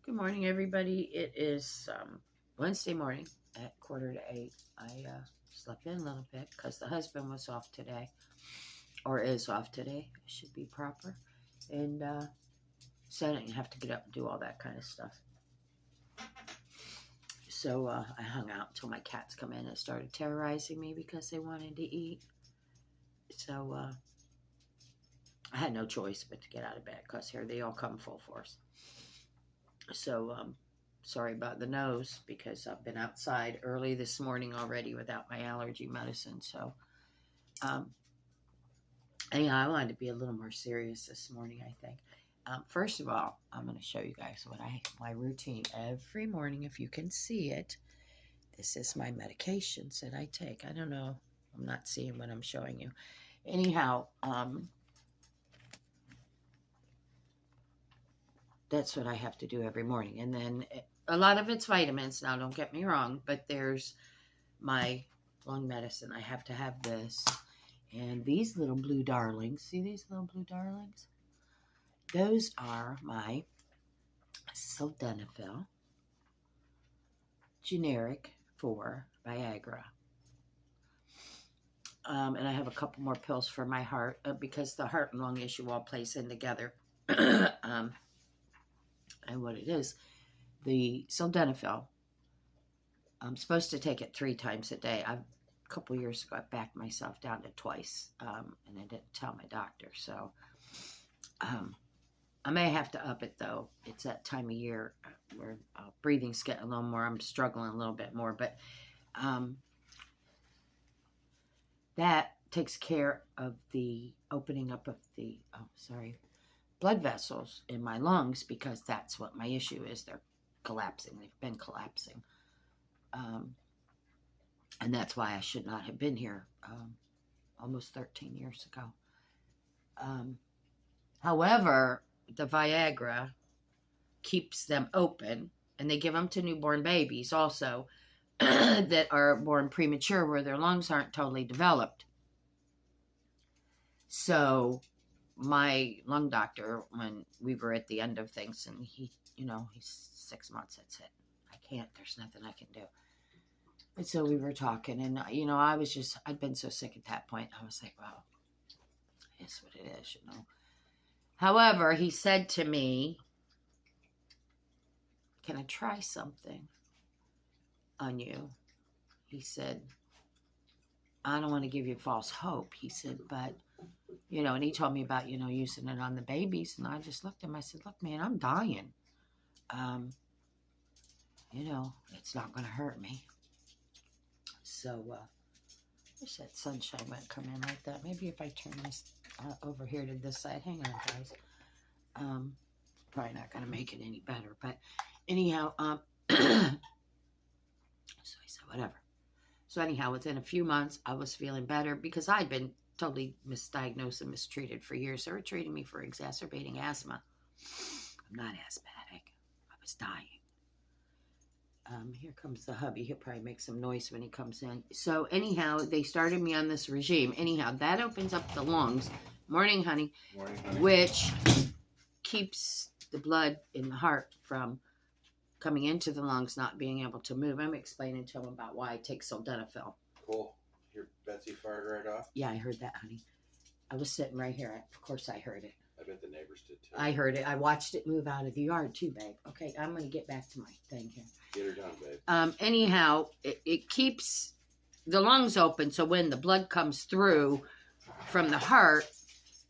Good morning, everybody. It is Wednesday morning at 7:45. I slept in a little bit because the husband was off today, or is off today. It should be proper. And so I didn't have to get up and do all that kind of stuff. So I hung out until my cats come in and started terrorizing me because they wanted to eat. So I had no choice but to get out of bed because here they all come full force. So sorry about the nose because I've been outside early this morning already without my allergy medicine. So anyhow, I wanted to be a little more serious this morning, I think. First of all, I'm going to show you guys my routine every morning. If you can see it, this is my medications that I take. I don't know. I'm not seeing what I'm showing you. Anyhow, that's what I have to do every morning. And then a lot of it's vitamins. Now, don't get me wrong, but there's my lung medicine. I have to have this. And these little blue darlings, see these little blue darlings? Those are my sildenafil, generic for Viagra. And I have a couple more pills for my heart because the heart and lung issue all plays in together. And what it is, the sildenafil, I'm supposed to take it 3 times a day. A couple years ago, I backed myself down to twice, and I didn't tell my doctor. So I may have to up it, though. It's that time of year where breathing's getting a little more. I'm struggling a little bit more. But that takes care of the opening up of the, blood vessels in my lungs because that's what my issue is. They're collapsing. They've been collapsing. And that's why I should not have been here almost 13 years ago. However, the Viagra keeps them open, and they give them to newborn babies also that are born premature where their lungs aren't totally developed. So my lung doctor, when we were at the end of things, and he's 6 months, that's it. I can't, there's nothing I can do. And so we were talking, and, I'd been so sick at that point. I was like, well, it's what it is, However, he said to me, can I try something on you? He said, I don't want to give you false hope. He said, but, and he told me about, using it on the babies. And I just looked at him. I said, look, man, I'm dying. It's not going to hurt me. So, wish that sunshine wouldn't come in like that. Maybe if I turn this over here to this side. Hang on, guys. Probably not going to make it any better. But anyhow, so I said, whatever. So anyhow, within a few months, I was feeling better because I'd been totally misdiagnosed and mistreated for years. They were treating me for exacerbating asthma. I'm not asthmatic. I was dying. Here comes the hubby. He'll probably make some noise when he comes in. So anyhow, they started me on this regime. Anyhow, that opens up the lungs. Morning, honey. Morning, honey. Which keeps the blood in the heart from coming into the lungs, not being able to move. I'm explaining to him about why I take sildenafil. Cool. Your Betsy fired right off? Yeah, I heard that, honey. I was sitting right here. Of course I heard it. I bet the neighbors did too. I heard it. I watched it move out of the yard too, babe. Okay, I'm going to get back to my thing here. Get her done, babe. Anyhow, it keeps the lungs open, so when the blood comes through from the heart,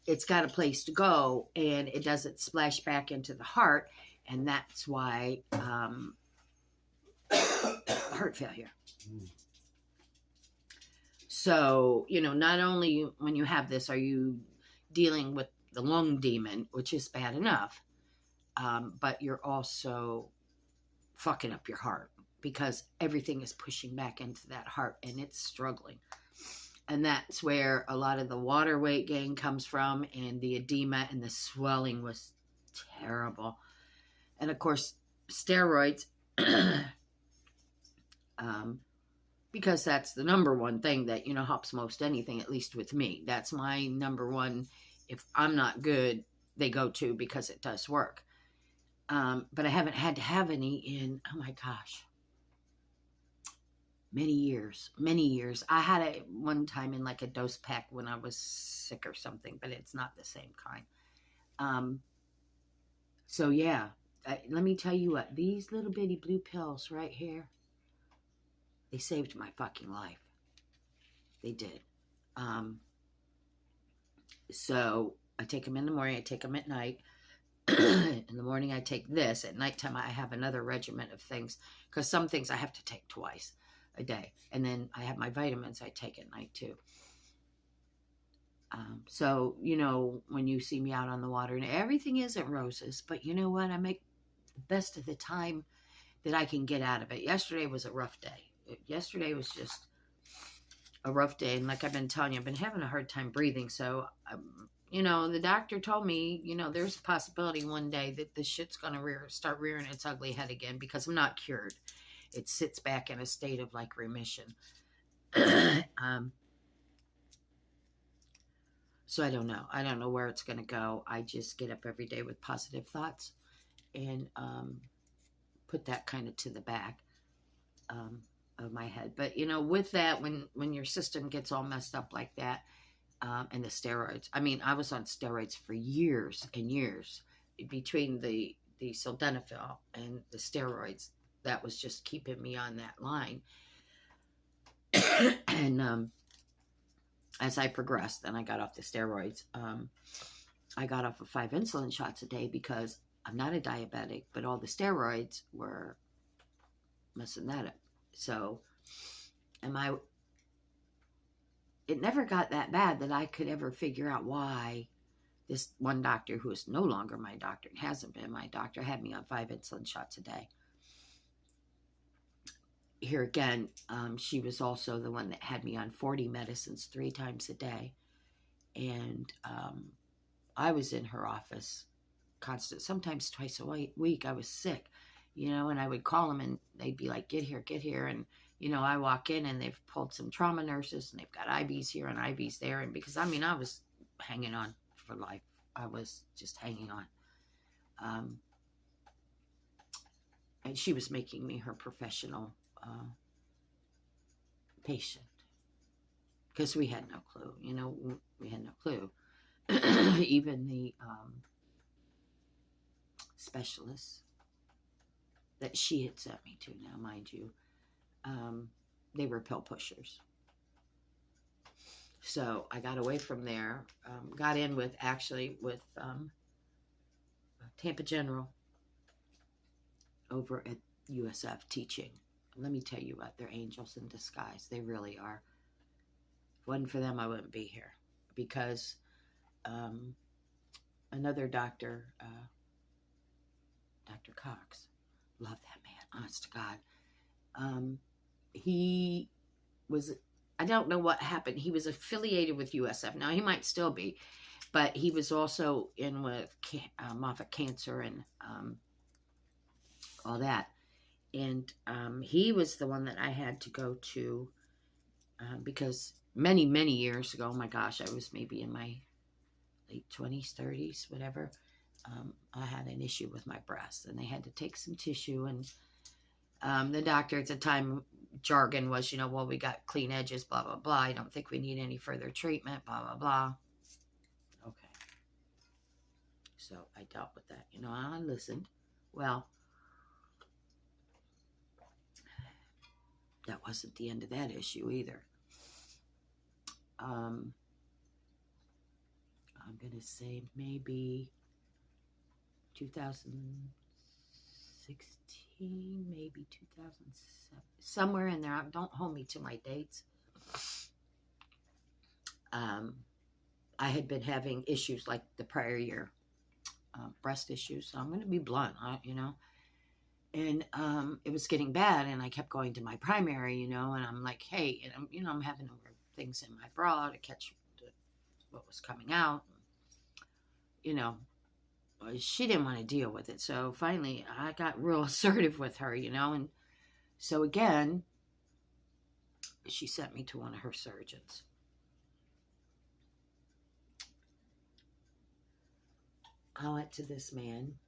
it's got a place to go, and it doesn't splash back into the heart, and that's why heart failure. So, not only when you have this are you dealing with the lung demon, which is bad enough, but you're also fucking up your heart because everything is pushing back into that heart and it's struggling. And that's where a lot of the water weight gain comes from, and the edema and the swelling was terrible. And of course, steroids, because that's the number one thing that, helps most anything, at least with me. That's my number one. If I'm not good, they go to because it does work. But I haven't had to have any in, oh my gosh, many years. I had it one time in like a dose pack when I was sick or something, but it's not the same kind. So yeah, let me tell you what, these little bitty blue pills right here, they saved my fucking life. They did. So I take them in the morning, I take them at night. In the morning I take this. At nighttime I have another regimen of things, because some things I have to take twice a day. And then I have my vitamins I take at night too. So, you know, when you see me out on the water, and everything isn't roses, but you know what? I make the best of the time that I can get out of it. Yesterday was a rough day. Yesterday was just a rough day. And like I've been telling you, I've been having a hard time breathing. So, you know, the doctor told me, you know, there's a possibility one day that this shit's going to start rearing its ugly head again, because I'm not cured. It sits back in a state of like remission. So I don't know. I don't know where it's going to go. I just get up every day with positive thoughts and put that kind of to the back of my head. But, you know, with that, when your system gets all messed up like that, and the steroids. I mean, I was on steroids for years and years. Between the sildenafil and the steroids, that was just keeping me on that line. And as I progressed and I got off the steroids, I got off of 5 insulin shots a day because I'm not a diabetic, but all the steroids were messing that up. So, it never got that bad that I could ever figure out why this one doctor, who is no longer my doctor and hasn't been my doctor, had me on 5 insulin shots a day. Here again, she was also the one that had me on 40 medicines 3 times a day. And I was in her office constant, sometimes twice a week. I was sick, you know, and I would call them and they'd be like, get here. And, you know, I walk in and they've pulled some trauma nurses and they've got IVs here and IVs there. And because, I mean, I was hanging on for life. I was just hanging on. And she was making me her professional patient, because we had no clue, you know, we had no clue. Even the specialists that she had sent me to, now mind you, they were pill pushers. So I got away from there, got in with Tampa General over at USF teaching. Let me tell you what, they're angels in disguise. They really are. If it wasn't for them, I wouldn't be here. Because another doctor, Dr. Cox, love that man, honest to God. He was, I don't know what happened. He was affiliated with USF. Now, he might still be, but he was also in with Moffitt Cancer and all that. And he was the one that I had to go to because many, many years ago, oh my gosh, I was maybe in my late 20s, 30s, whatever. I had an issue with my breast and they had to take some tissue. And the doctor at the time, jargon was, you know, well, we got clean edges, blah, blah, blah. I don't think we need any further treatment, blah, blah, blah. Okay. So I dealt with that. You know, I listened. Well, that wasn't the end of that issue either. I'm going to say maybe 2016, maybe 2007, somewhere in there. Don't hold me to my dates. I had been having issues like the prior year, breast issues. So I'm going to be blunt, you know. And it was getting bad, and I kept going to my primary, you know, and I'm like, hey, and I'm having things in my bra to catch what was coming out. You know, she didn't want to deal with it. So finally, I got real assertive with her, you know, and so again, she sent me to one of her surgeons. I went to this man.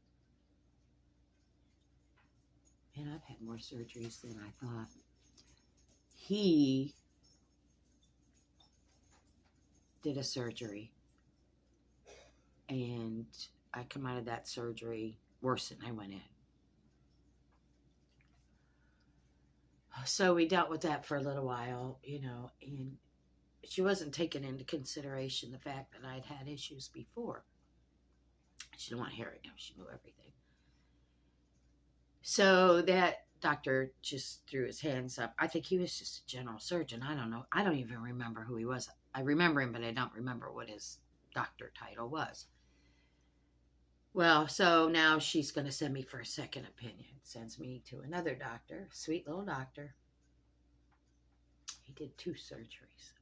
And I've had more surgeries than I thought. He did a surgery, and I come out of that surgery worse than I went in. So we dealt with that for a little while, and she wasn't taking into consideration the fact that I'd had issues before. She didn't want to hear it. She knew everything. So that doctor just threw his hands up. I think he was just a general surgeon. I don't know. I don't even remember who he was. I remember him, but I don't remember what his doctor title was. Well, so now she's going to send me for a second opinion. Sends me to another doctor, sweet little doctor. He did 2 surgeries.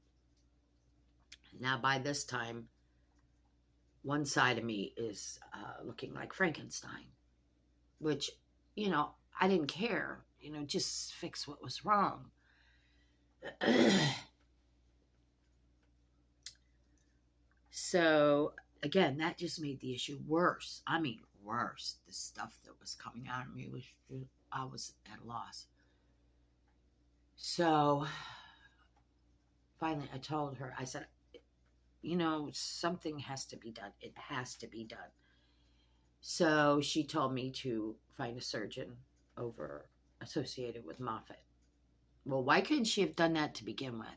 Now, by this time, one side of me is looking like Frankenstein, which, I didn't care. Just fix what was wrong. So, again, that just made the issue worse. I mean, worse. The stuff that was coming out of me I was at a loss. So, finally, I told her, I said, something has to be done. It has to be done. So she told me to find a surgeon associated with Moffitt. Well, why couldn't she have done that to begin with,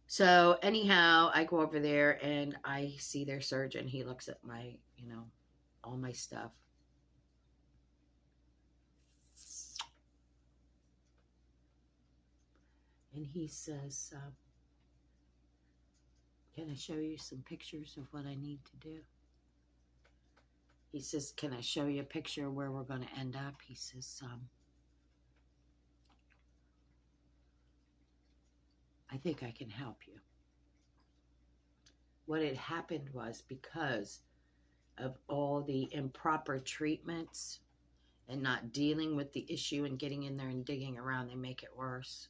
So anyhow, I go over there and I see their surgeon. He looks at my, all my stuff. And he says, can I show you some pictures of what I need to do? He says, can I show you a picture of where we're going to end up? He says, I think I can help you. What had happened was because of all the improper treatments and not dealing with the issue and getting in there and digging around, they make it worse.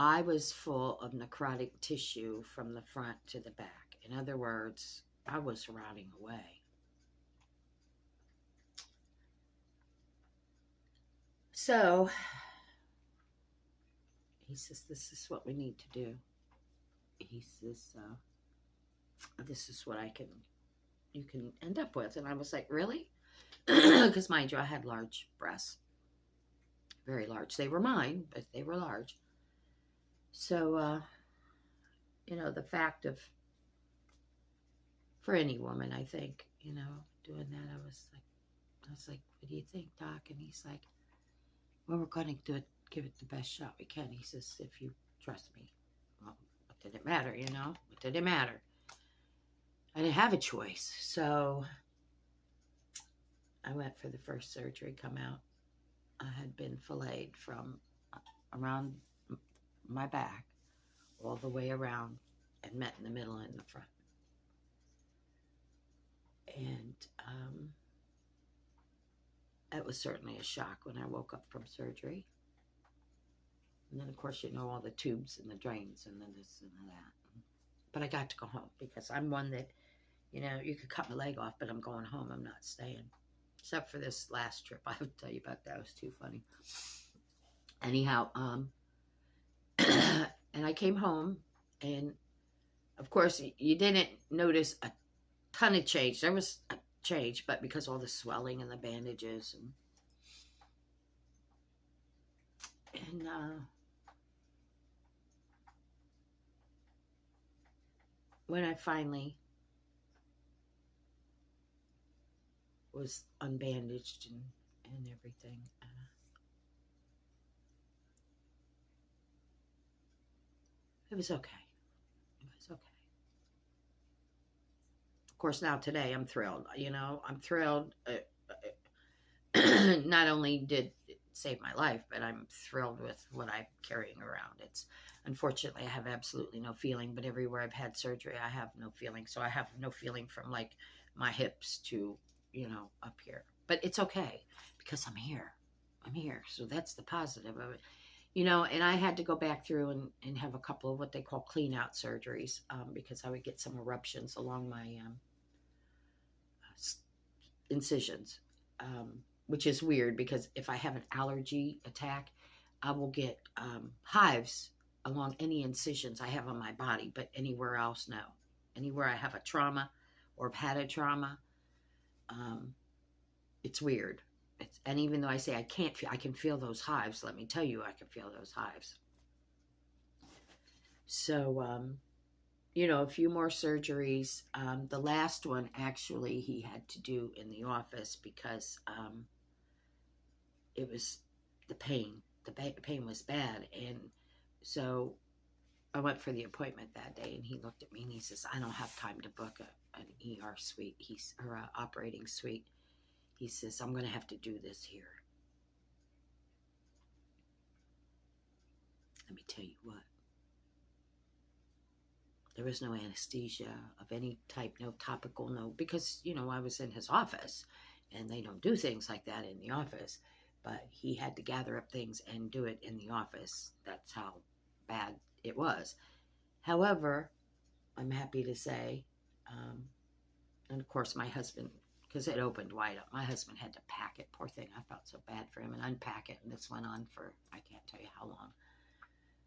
I was full of necrotic tissue from the front to the back. In other words, I was rotting away. So he says, this is what we need to do. He says, this is what you can end up with. And I was like, really? Because mind you, I had large breasts. Very large. They were mine, but they were large. So, the fact of, for any woman, I think, doing that, I was like, what do you think, Doc? And he's like, well, we're going to give it the best shot we can. He says, if you trust me. Well, what did it matter, What did it matter? I didn't have a choice. So I went for the first surgery, come out. I had been filleted from around my back all the way around and met in the middle and in the front. And it was certainly a shock when I woke up from surgery. And then, of course, all the tubes and the drains and then this and that. But I got to go home because I'm one that, you could cut my leg off, but I'm going home. I'm not staying. Except for this last trip. I have to tell you about that. It was too funny. Anyhow, and I came home, and of course, you didn't notice a ton of change. There was a change, but because all the swelling and the bandages, and when I finally was unbandaged and everything, it was okay. It was okay. Of course, now today I'm thrilled. I'm thrilled. Not only did it save my life, but I'm thrilled with what I'm carrying around. Unfortunately, I have absolutely no feeling, but everywhere I've had surgery, I have no feeling. So I have no feeling from like my hips to, up here. But it's okay because I'm here. I'm here. So that's the positive of it. And I had to go back through and have a couple of what they call clean out surgeries because I would get some eruptions along my incisions, which is weird because if I have an allergy attack, I will get hives along any incisions I have on my body, but anywhere else, no. Anywhere I have a trauma or have had a trauma, it's weird. And even though I say I can't feel, I can feel those hives. Let me tell you, I can feel those hives. So, a few more surgeries. The last one, actually, he had to do in the office because it was the pain. The pain was bad. And so I went for the appointment that day, and he looked at me and he says, I don't have time to book an ER suite, or an operating suite. He says, I'm going to have to do this here. Let me tell you what. There was no anesthesia of any type, no topical, no, because, I was in his office, and they don't do things like that in the office, but he had to gather up things and do it in the office. That's how bad it was. However, I'm happy to say, and of course my husband, because it opened wide up, my husband had to pack it, poor thing. I felt so bad for him, and unpack it, and this went on for, I can't tell you how long,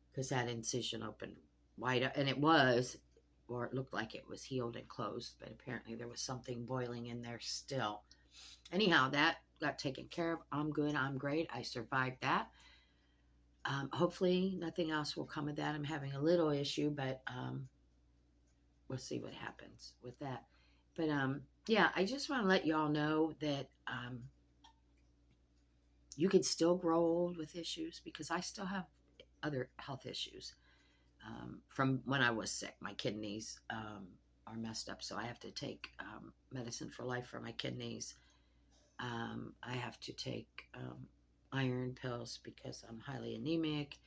because that incision opened wide up, and it looked like it was healed and closed, but apparently there was something boiling in there still. Anyhow, that got taken care of. I'm good. I'm great. I survived that. Hopefully nothing else will come of that. I'm having a little issue, but we'll see what happens with that. But yeah, I just want to let y'all know that you can still grow old with issues, because I still have other health issues from when I was sick. My kidneys are messed up, so I have to take medicine for life for my kidneys. I have to take iron pills because I'm highly anemic.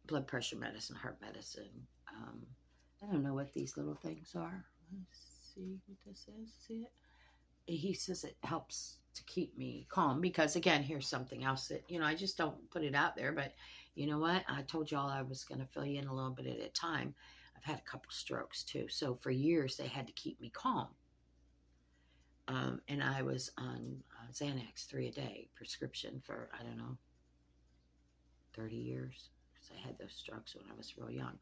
Blood pressure medicine, heart medicine. I don't know what these little things are. Let's see what this is. See it? He says it helps to keep me calm, because again, here's something else that, I just don't put it out there, but you know what? I told y'all I was going to fill you in a little bit at a time. I've had a couple strokes too. So for years they had to keep me calm. And I was on Xanax 3 a day prescription for, 30 years. Because I had those strokes when I was real young.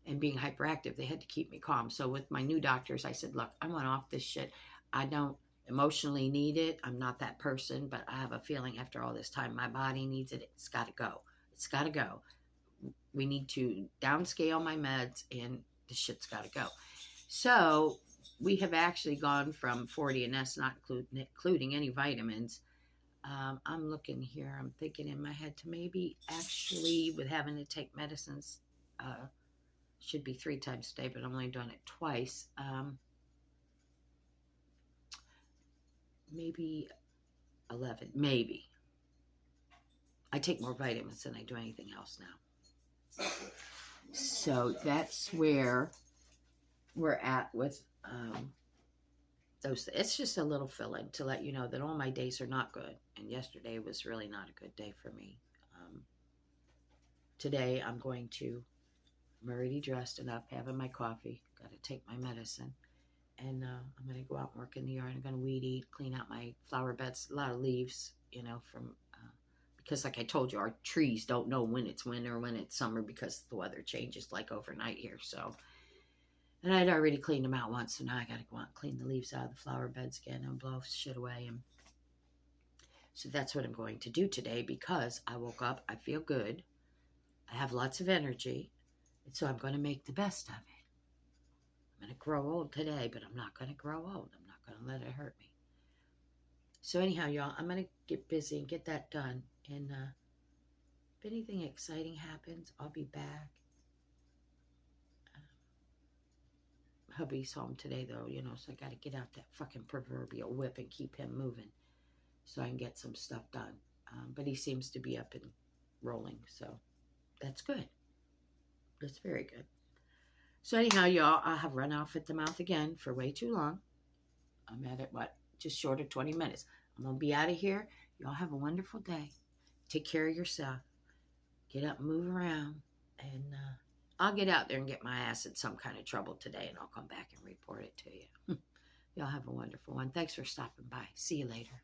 And being hyperactive, they had to keep me calm. So with my new doctors, I said, look, I want off this shit. I don't emotionally need it. I'm not that person, but I have a feeling after all this time, my body needs it. It's got to go. It's got to go. We need to downscale my meds, and the shit's got to go. So we have actually gone from 40, and that's not including any vitamins. I'm looking here. I'm thinking in my head to maybe actually, with having to take medicines, should be 3 times a day, but I'm only doing it twice. Maybe 11, maybe. I take more vitamins than I do anything else now. So that's where we're at with those. It's just a little fill-in to let you know that all my days are not good. And yesterday was really not a good day for me. Today I'm already dressed and up, having my coffee. Got to take my medicine. And I'm going to go out and work in the yard. I'm going to weed eat, clean out my flower beds. A lot of leaves, from... because like I told you, our trees don't know when it's winter, when it's summer, because the weather changes like overnight here. So, and I'd already cleaned them out once, so now I got to go out and clean the leaves out of the flower beds again and blow shit away. And so that's what I'm going to do today, because I woke up, I feel good, I have lots of energy, and so I'm going to make the best of it. I'm going to grow old today, but I'm not going to grow old. I'm not going to let it hurt me. So anyhow, y'all, I'm going to get busy and get that done. And if anything exciting happens, I'll be back. Hubby's home today, though, so I got to get out that fucking proverbial whip and keep him moving so I can get some stuff done. But he seems to be up and rolling, so that's good. That's very good. So anyhow, y'all, I have run off at the mouth again for way too long. I'm at it, just short of 20 minutes. I'm going to be out of here. Y'all have a wonderful day. Take care of yourself. Get up and move around. And I'll get out there and get my ass in some kind of trouble today, and I'll come back and report it to you. Y'all have a wonderful one. Thanks for stopping by. See you later.